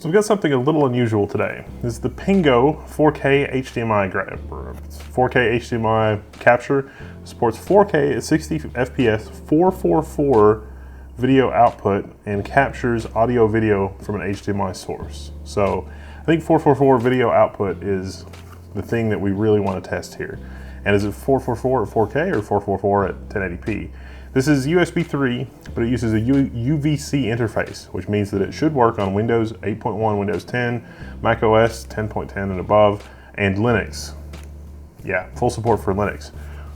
So we've got something a little unusual today. This is the Pengo 4K HDMI 4K HDMI capture. Supports 4K at 60 FPS, 444 video output, and captures audio video from an HDMI source. So I think 444 video output is the thing that we really want to test here. And is it 444 at 4K or 444 at 1080p? This is USB 3, but it uses a UVC interface, which means that it should work on Windows 8.1, Windows 10, Mac OS 10.10 and above, and Linux. Yeah, full support for Linux.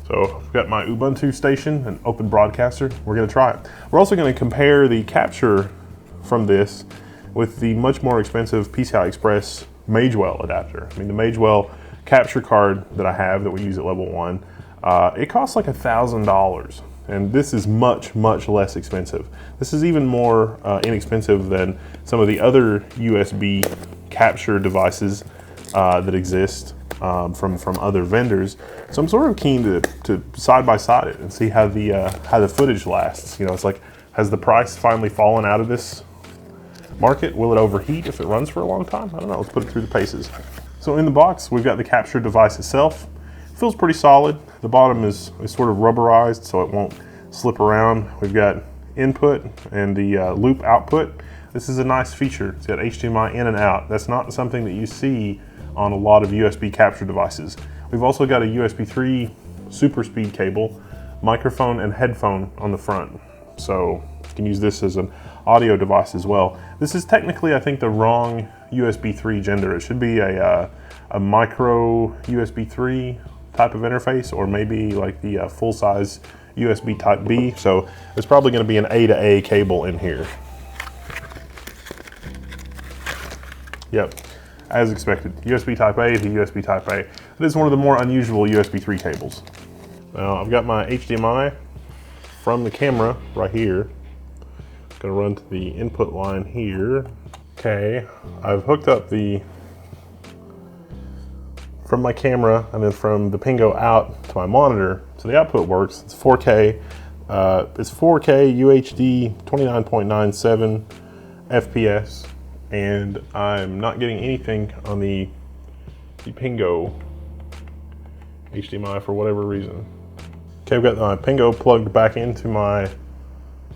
So I've got my Ubuntu station, an open broadcaster. We're gonna try it. We're also gonna compare the capture from this with the much more expensive PCI Express Magewell adapter. I mean, the Magewell capture card that I have that we use at level 1, it costs like $1,000. And this is much, much less expensive. This is even more inexpensive than some of the other USB capture devices that exist from other vendors. So I'm sort of keen to side by side it and see how the footage lasts. You know, it's like, has the price finally fallen out of this market? Will it overheat if it runs for a long time? I don't know, let's put it through the paces. So in the box, we've got the capture device itself. Feels pretty solid. The bottom is sort of rubberized so it won't slip around. We've got input and the loop output. This is a nice feature. It's got HDMI in and out. That's not something that you see on a lot of USB capture devices. We've also got a USB 3 super speed cable, microphone and headphone on the front. So you can use this as an audio device as well. This is technically, I think, the wrong USB 3 gender. It should be a micro USB 3 type of interface, or maybe like the full-size USB type B. So there's probably going to be an A to A cable in here. Yep, as expected. USB type A to USB type A. It is one of the more unusual USB 3 cables. Now I've got my HDMI from the camera right here. Going to run to the input line here. Okay, I've hooked up from my camera and then from the Pingo out to my monitor. So the output works. It's 4K. It's 4K UHD 29.97 FPS, and I'm not getting anything on the Pingo HDMI for whatever reason. Okay, I've got my Pingo plugged back into my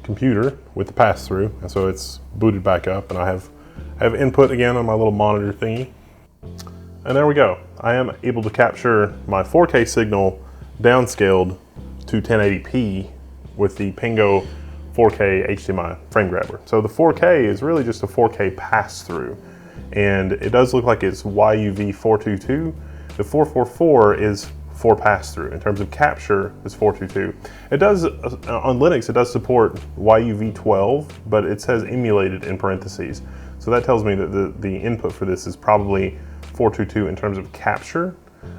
computer with the pass-through, and so it's booted back up, and I have input again on my little monitor thingy. And there we go. I am able to capture my 4K signal downscaled to 1080p with the Pingo 4K HDMI frame grabber. So the 4K is really just a 4K pass-through, and it does look like it's YUV 422. The 444 is for pass-through. In terms of capture, it's 422. It does, on Linux, it does support YUV 12, but it says emulated in parentheses. So that tells me that the input for this is probably 422 in terms of capture,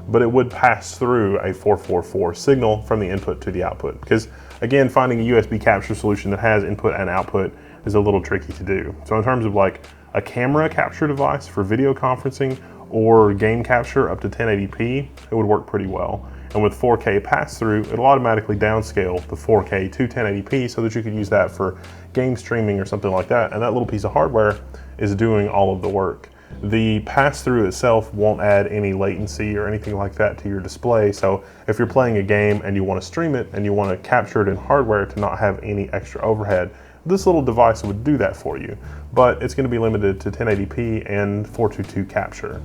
but it would pass through a 444 signal from the input to the output. Because again, finding a USB capture solution that has input and output is a little tricky to do. So in terms of like a camera capture device for video conferencing or game capture up to 1080p, it would work pretty well. And with 4K pass through, it'll automatically downscale the 4K to 1080p so that you could use that for game streaming or something like that. And that little piece of hardware is doing all of the work. The pass-through itself won't add any latency or anything like that to your display. So if you're playing a game and you want to stream it and you want to capture it in hardware to not have any extra overhead, this little device would do that for you. But it's going to be limited to 1080p and 422 capture.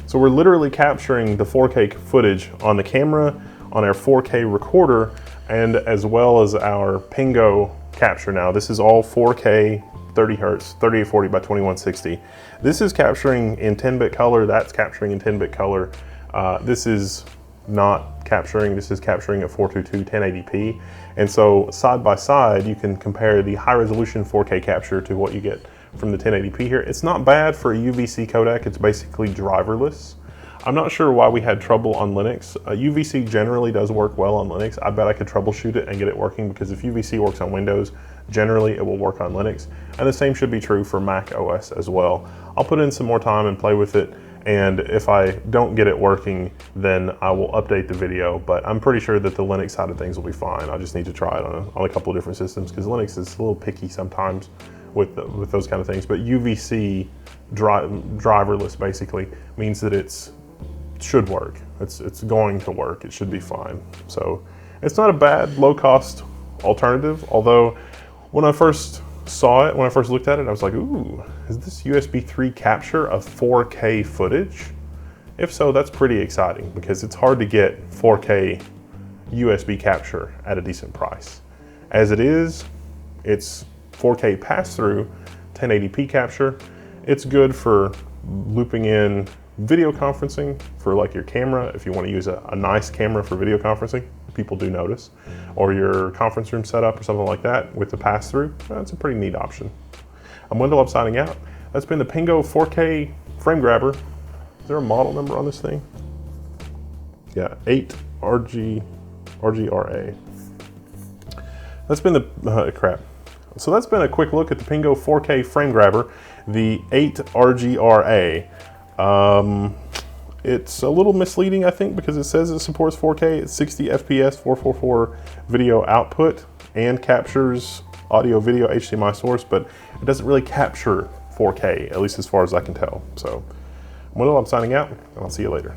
So we're literally capturing the 4K footage on the camera, on our 4K recorder, and as well as our Pingo capture. Now this is all 4K 30 hertz, 3840 by 2160. This is capturing in 10-bit color, that's capturing in 10-bit color. This is not capturing, this is capturing at 422 1080p. And so side by side, you can compare the high resolution 4K capture to what you get from the 1080p here. It's not bad for a UVC codec, it's basically driverless. I'm not sure why we had trouble on Linux. UVC generally does work well on Linux. I bet I could troubleshoot it and get it working, because if UVC works on Windows, generally it will work on Linux. And the same should be true for Mac OS as well. I'll put in some more time and play with it, and if I don't get it working, then I will update the video, but I'm pretty sure that the Linux side of things will be fine. I just need to try it on a couple of different systems, because Linux is a little picky sometimes with those kind of things, but UVC driverless basically means that it should work. It's going to work. It should be fine. So it's not a bad low-cost alternative, although when I first saw it, when I first looked at it, I was like, ooh, is this USB 3 capture of 4K footage? If so, that's pretty exciting because it's hard to get 4K USB capture at a decent price. As it is, it's 4K pass-through, 1080p capture. It's good for looping in video conferencing for like your camera, if you want to use a nice camera for video conferencing, people do notice, or your conference room setup or something like that with the pass-through. That's a pretty neat option. I'm Wendell, I'm signing out. That's been the Pingo 4K frame grabber. Is there a model number on this thing? Yeah, 8RGRA. That's been the, crap. So that's been a quick look at the Pingo 4K frame grabber, the 8RGRA. It's a little misleading, I think, because it says it supports 4K at 60 FPS, 444 video output, and captures audio video HDMI source, but it doesn't really capture 4K, at least as far as I can tell. So, Wendell, I'm signing out, and I'll see you later.